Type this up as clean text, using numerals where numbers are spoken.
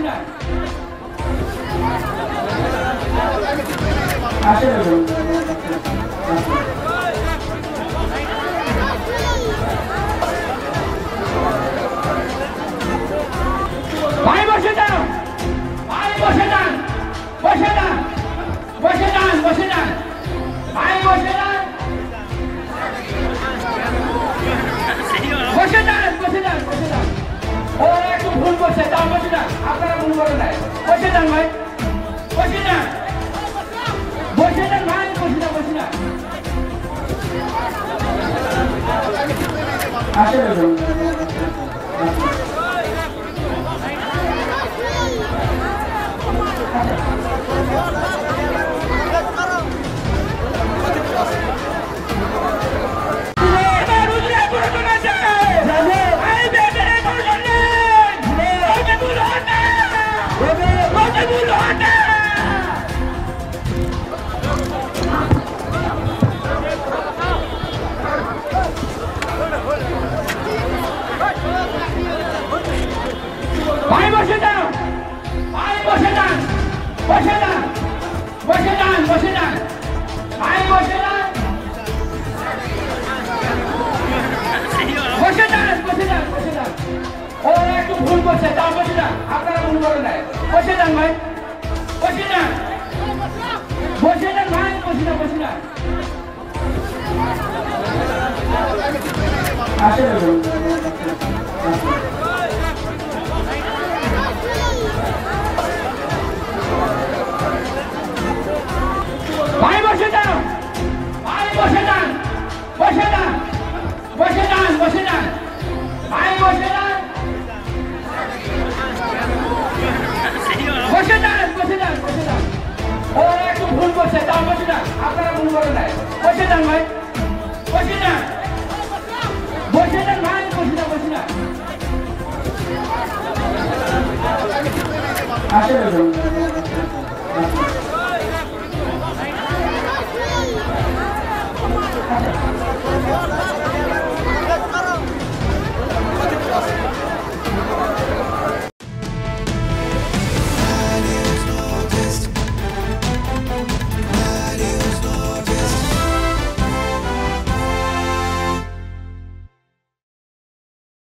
না আসেন ভাই বসে যান ভাই বসে যান বসে যান বসে যান বসে যান ভাই বসে যান বসে যান বসে যান বসে যান ওরা একটু ভুল করছে তাও বসে যান আপনারা ভুল করেন নাই বসে যান ভাই বসে যান বসে যান ভাই বসে যান বসে যান আসেন ভাই বসে যান ভাই বসে যান বসে যান বসে যান বসে যান ভাই বসে যান বসে যান বসে যান বসে যান ওরা একটু ভুল করছে তাও বসে যান আপনারা ভুল করেন নাই বসে যান ভাই বসে যান বসে যান ভাই বসে যান বসে যান আসেন ভাই বসে যান ভাই বসে যান বসে যান বসে যান বসে যান ভাই বসে যান বসে যান বসে যান বসে যান ওরা একটু ভুল করছে তাও বসে যান আপনারা ভুল করেন নাই বসে যান ভাই বসে যান বসে যান ভাই বসে যান বসে যান আসেন